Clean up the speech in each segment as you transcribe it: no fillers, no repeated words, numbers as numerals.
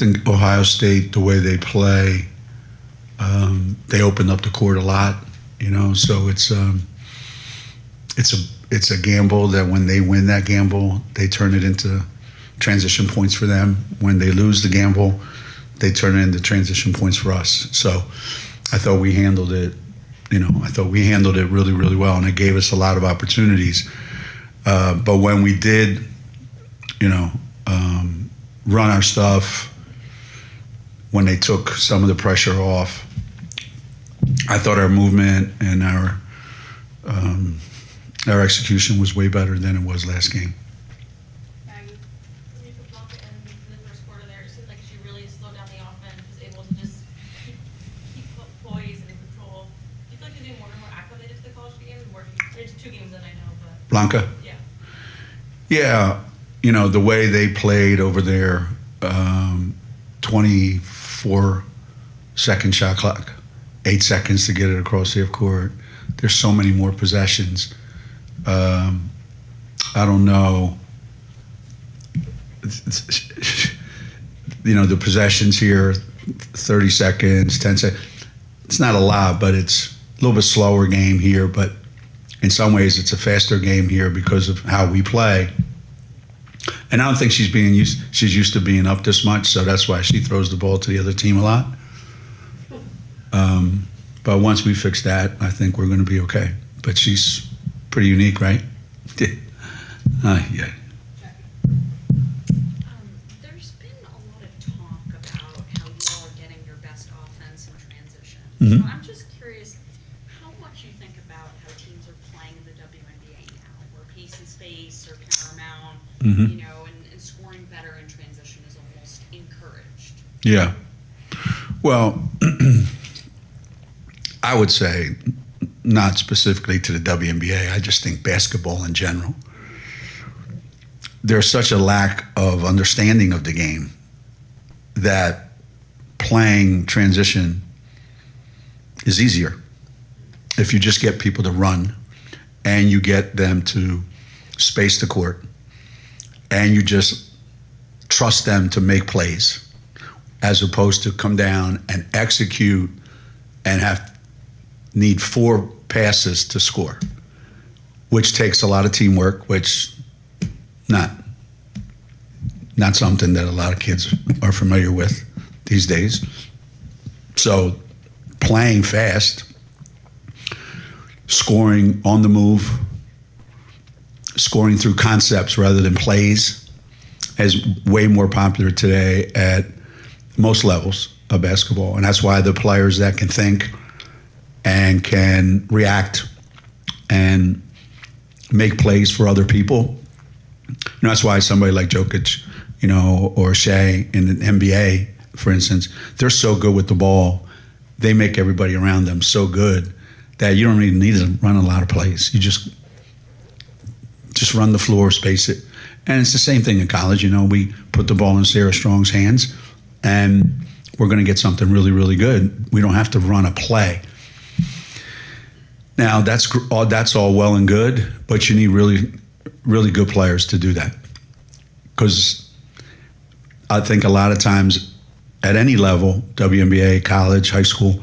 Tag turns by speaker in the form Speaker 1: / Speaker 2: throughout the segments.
Speaker 1: think Ohio State, the way they play, they open up the court a lot, So it's a gamble that when they win that gamble, they turn it into transition points for them. When they lose the gamble, they turn it into transition points for us. So I thought we handled it. Really, really well, and it gave us a lot of opportunities. But when we did, run our stuff, when they took some of the pressure off, I thought our movement and our execution was way better than it was last game.
Speaker 2: When you took Blanca in the first quarter there, it seemed like she really slowed down the offense, was able to just keep poise and control. Do you feel like you're doing more and more acclimated to the college game? There's 2 games that I know, but
Speaker 1: Blanca?
Speaker 2: Yeah.
Speaker 1: Yeah, the way they played over there, 24-second shot clock, 8 seconds to get it across the court. There's so many more possessions. I don't know. The possessions here, 30 seconds, 10 seconds. It's not a lot, but it's a little bit slower game here. But in some ways, it's a faster game here because of how we play. And I don't think she's used to being up this much, so that's why she throws the ball to the other team a lot. But once we fix that, I think we're going to be okay. But she's pretty unique, right? Yeah.
Speaker 3: There's been a lot of talk about how you all are getting your best offense in transition.
Speaker 1: Mm-hmm.
Speaker 3: So I'm just curious how much you think about how teams are playing in the WNBA now, where pace and space are paramount,
Speaker 1: Mm-hmm.
Speaker 3: and scoring better in transition is almost encouraged.
Speaker 1: Yeah. Well, I would say not specifically to the WNBA. I just think basketball in general. There's such a lack of understanding of the game that playing transition is easier if you just get people to run and you get them to space the court and you just trust them to make plays as opposed to come down and execute and need 4 passes to score, which takes a lot of teamwork, which not something that a lot of kids are familiar with these days. So playing fast, scoring on the move, scoring through concepts rather than plays is way more popular today at most levels of basketball. And that's why the players that can think and can react and make plays for other people. That's why somebody like Jokic, or Shea in the NBA, for instance, they're so good with the ball. They make everybody around them so good that you don't even need to run a lot of plays. You just run the floor, space it. And it's the same thing in college. We put the ball in Sarah Strong's hands and we're going to get something really, really good. We don't have to run a play. Now, that's all well and good, but you need really, really good players to do that. Because I think a lot of times at any level, WNBA, college, high school,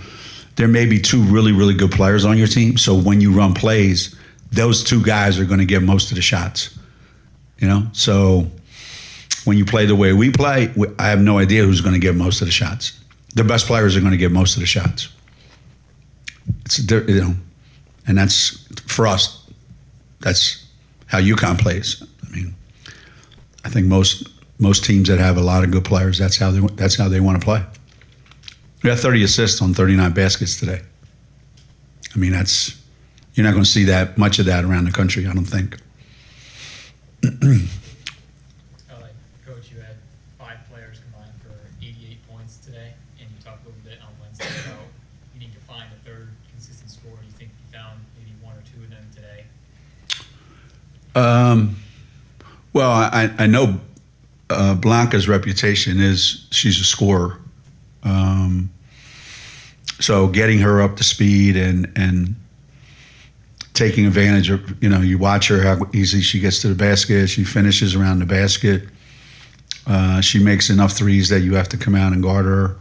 Speaker 1: there may be 2 really, really good players on your team. So when you run plays, those 2 guys are going to get most of the shots. So when you play the way we play, I have no idea who's going to get most of the shots. The best players are going to get most of the shots. And that's, for us, that's how UConn plays. I think most teams that have a lot of good players, that's how they want to play. We got 30 assists on 39 baskets today. You're not going to see that much of that around the country, I don't think.
Speaker 4: Coach, you had 5 players combined for 88 points today, and you talked a little bit on Wednesday about needing to find a third consistent scorer. Do you think you found maybe 1 or 2 of them today?
Speaker 1: Well, I know Blanca's reputation is she's a scorer. So getting her up to speed and taking advantage of, you watch her, how easy she gets to the basket. She finishes around the basket. She makes enough threes that you have to come out and guard her.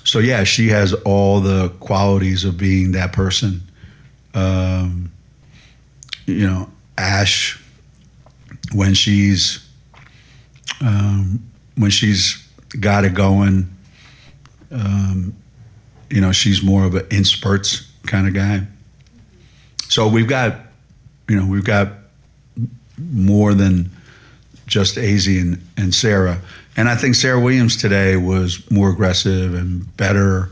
Speaker 1: So yeah, she has all the qualities of being that person. Ash, when she's got it going, she's more of an in spurts kind of guy. So we've got more than just Azzy and Sarah. And I think Sarah Williams today was more aggressive and better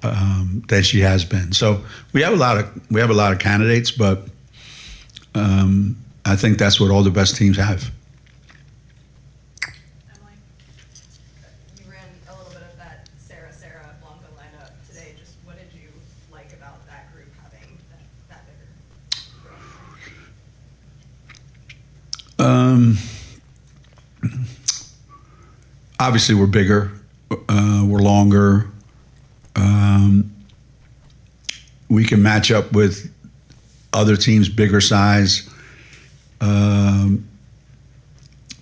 Speaker 1: than she has been. So we have a lot of candidates, but I think that's what all the best teams have.
Speaker 3: Emily?
Speaker 5: You ran a little bit of that Sarah Blanca lineup today. Just what did you like about that group having that bigger?
Speaker 1: Obviously, we're bigger, we're longer. We can match up with other teams bigger size.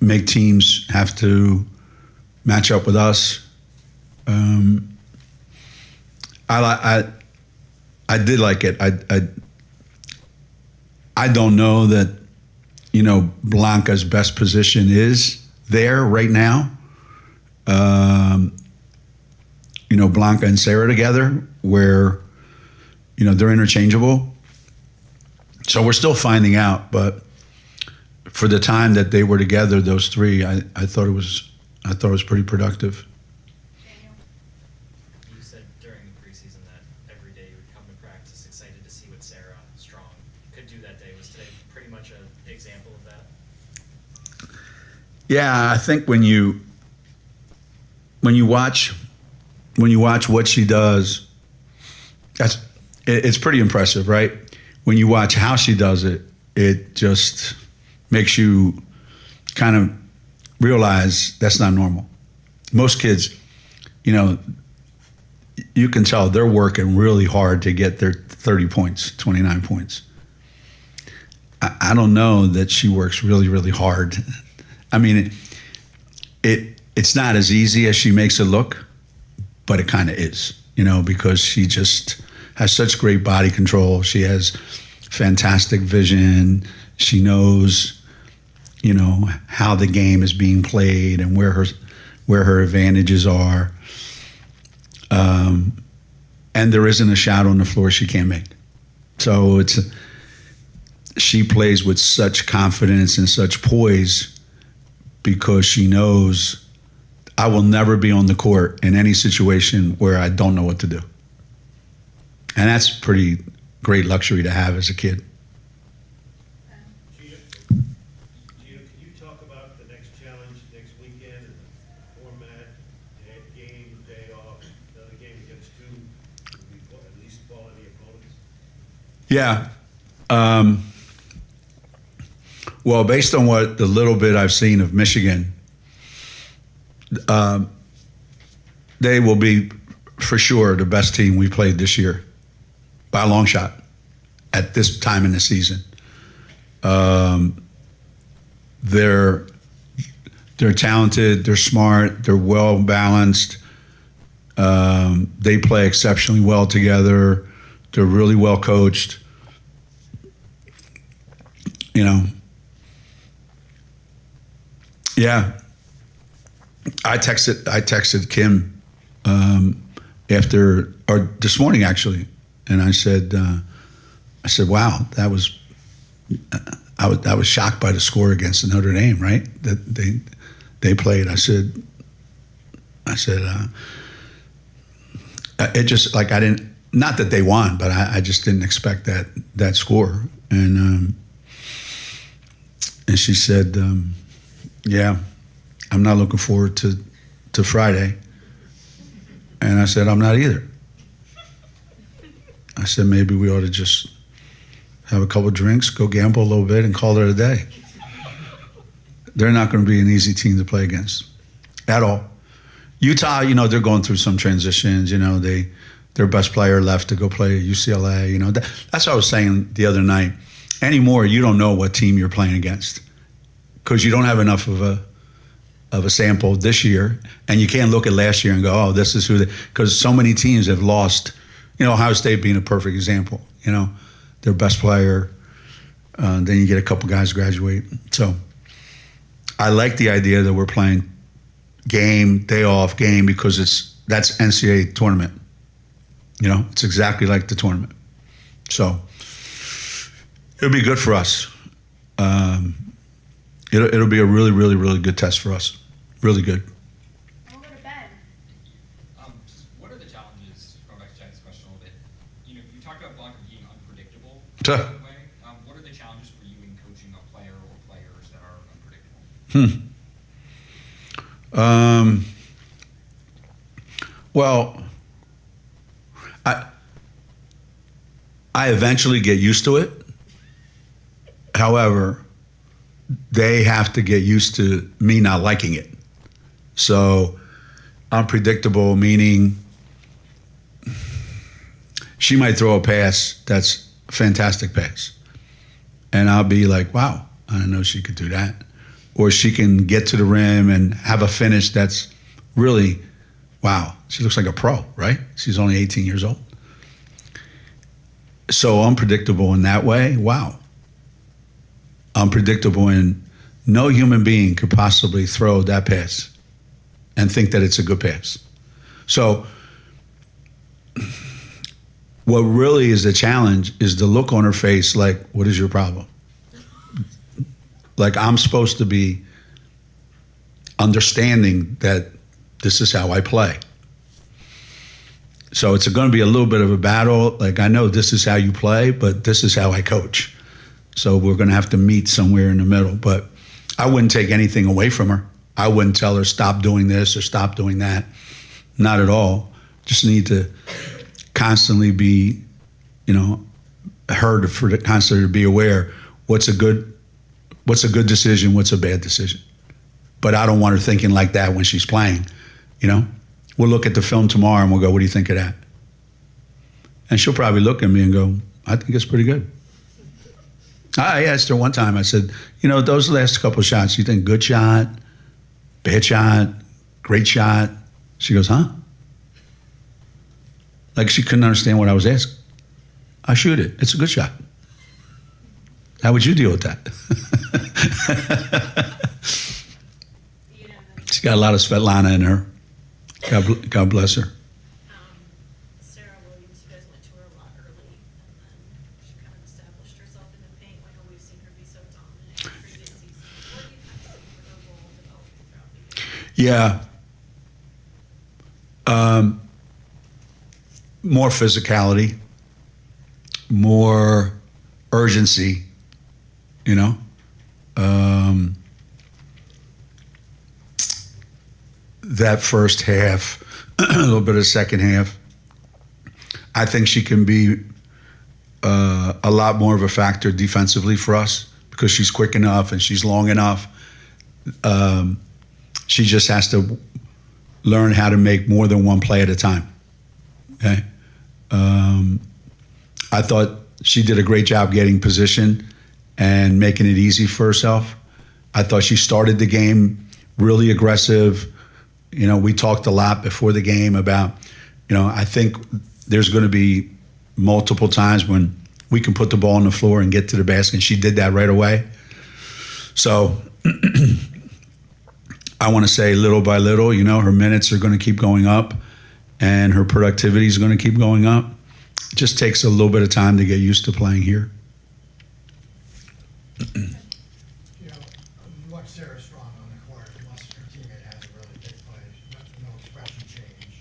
Speaker 1: Make teams have to match up with us. I did like it. I don't know that Blanca's best position is there right now. Blanca and Sarah together, where they're interchangeable. So we're still finding out, but for the time that they were together, those three, I thought it was pretty productive.
Speaker 3: Daniel?
Speaker 6: You said during the preseason that every day you would come to practice excited to see what Sarah Strong could do that day. Was today pretty much an example of that?
Speaker 1: Yeah, I think when you watch what she does, it's pretty impressive, right? When you watch how she does it, it just makes you kind of realize that's not normal. Most kids, you can tell they're working really hard to get their 30 points, 29 points. I don't know that she works really, really hard. I mean, it's not as easy as she makes it look, but it kind of is, because she just has such great body control. She has fantastic vision. She knows, how the game is being played and where her advantages are. And there isn't a shot on the floor she can't make. So she plays with such confidence and such poise because she knows I will never be on the court in any situation where I don't know what to do. And that's pretty great luxury to have as a kid.
Speaker 7: Geno, can you talk about the next challenge next weekend and the format, game, day off, another game against two, at least quality opponents?
Speaker 1: Yeah. Well, based on what the little bit I've seen of Michigan, they will be for sure the best team we played this year by a long shot at this time in the season. They're talented, they're smart, they're well balanced. They play exceptionally well together. They're really well coached. Yeah. I texted Kim this morning actually, and I said, wow, I was shocked by the score against Notre Dame, right? That they played. I said, it just like I didn't. Not that they won, but I just didn't expect that score. And she said, yeah, I'm not looking forward to Friday. And I said, I'm not either. I said, maybe we ought to just have a couple of drinks, go gamble a little bit, and call it a day. They're not going to be an easy team to play against at all. Utah, they're going through some transitions. Their best player left to go play at UCLA. That's what I was saying the other night. Anymore, you don't know what team you're playing against because you don't have enough of a sample this year, and you can't look at last year and go, oh, this is who because so many teams have lost. Ohio State being a perfect example. Their best player, then you get a couple guys graduate. So I like the idea that we're playing game, day off, game, because that's NCAA tournament. It's exactly like the tournament. So it'll be good for us. It'll be a really, really, really good test for us. Really good.
Speaker 3: Over to Ben.
Speaker 8: What are the challenges, going back to Jack's question a little bit, you talked about Blanca being unpredictable in
Speaker 1: Tuh.
Speaker 8: that way. What are the challenges for you in coaching a player or players that are unpredictable?
Speaker 1: Well, I eventually get used to it. However, they have to get used to me not liking it. So unpredictable, meaning she might throw a pass that's a fantastic pass. And I'll be like, wow, I didn't know she could do that. Or she can get to the rim and have a finish that's really, wow, she looks like a pro, right? She's only 18 years old. So unpredictable in that way, wow. Unpredictable in no human being could possibly throw that pass and think that it's a good pass. So what really is the challenge is the look on her face like, what is your problem? Like I'm supposed to be understanding that this is how I play. So it's going to be a little bit of a battle. Like I know this is how you play, but this is how I coach. So we're going to have to meet somewhere in the middle. But I wouldn't take anything away from her. I wouldn't tell her stop doing this or stop doing that. Not at all. Just need to constantly be, her for constantly to be aware what's a good decision, what's a bad decision. But I don't want her thinking like that when she's playing. We'll look at the film tomorrow and we'll go, what do you think of that? And she'll probably look at me and go, I think it's pretty good. I asked her one time, I said, those last couple of shots, you think good shot, bad shot, great shot? She goes, huh? Like she couldn't understand what I was asking. I shoot it. It's a good shot. How would you deal with that? She's got a lot of Svetlana in her. God bless her.
Speaker 2: Sarah Williams, you guys went to her a lot early, and then she kind of established herself in the paint. I know we've seen her be so dominant in previous seasons. What do you kind of see for her role developing throughout the year?
Speaker 1: Yeah. More physicality, more urgency, that first half, a little bit of the second half. I think she can be a lot more of a factor defensively for us because she's quick enough and she's long enough. She just has to learn how to make more than one play at a time. Okay. I thought she did a great job getting position and making it easy for herself. I thought she started the game really aggressive. We talked a lot before the game about, I think there's going to be multiple times when we can put the ball on the floor and get to the basket, and she did that right away. So I want to say little by little, her minutes are going to keep going up and her productivity is going to keep going up. It just takes a little bit of time to get used to playing here.
Speaker 9: You watch Sarah Strong on the court, unless her teammate has a really big play, no expression change.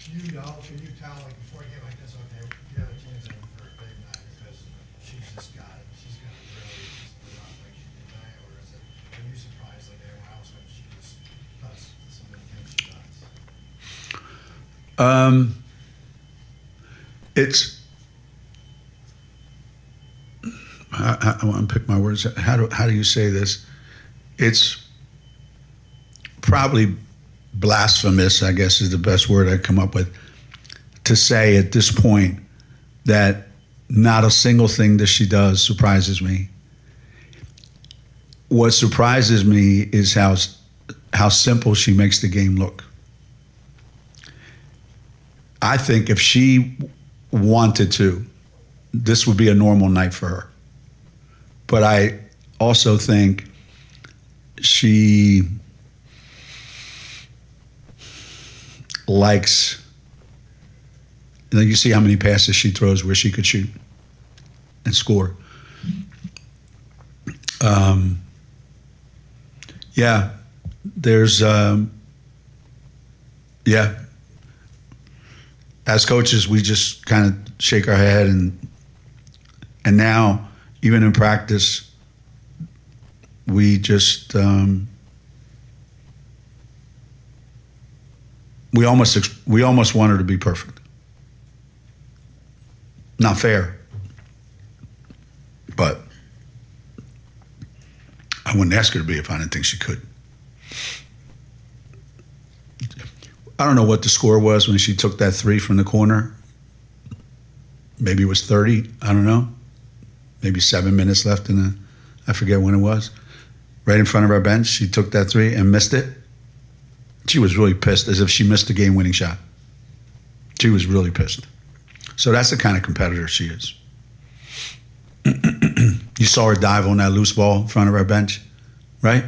Speaker 9: Can you tell, like, before a game like this, okay, the other team's in for a big night because she's just got it, she's got it really just put up like she did tonight, or is it, are you surprised like everyone else when she just does some of the things she does?
Speaker 1: I want to pick my words. How do you say this? It's probably blasphemous, I guess is the best word I'd come up with, to say at this point that not a single thing that she does surprises me. what surprises me is how simple she makes the game look. I think if she wanted to, this would be a normal night for her. But I also think she likes, you see how many passes she throws where she could shoot and score. Yeah, there's, yeah. As coaches, we just kind of shake our head, and now, even in practice, we just we almost want her to be perfect. Not fair, but I wouldn't ask her to be if I didn't think she could. I don't know what the score was when she took that three from the corner. Maybe it was 30. I don't know. Maybe 7 minutes left I forget when it was. Right in front of our bench, she took that three and missed it. She was really pissed, as if she missed a game-winning shot. She was really pissed. So that's the kind of competitor she is. You saw her dive on that loose ball in front of our bench, right?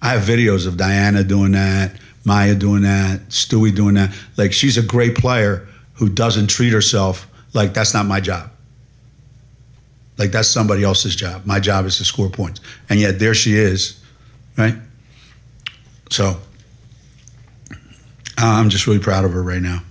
Speaker 1: I have videos of Diana doing that, Maya doing that, Stewie doing that. Like, she's a great player who doesn't treat herself like that's not my job. Like, that's somebody else's job. My job is to score points. And yet there she is, right? So I'm just really proud of her right now.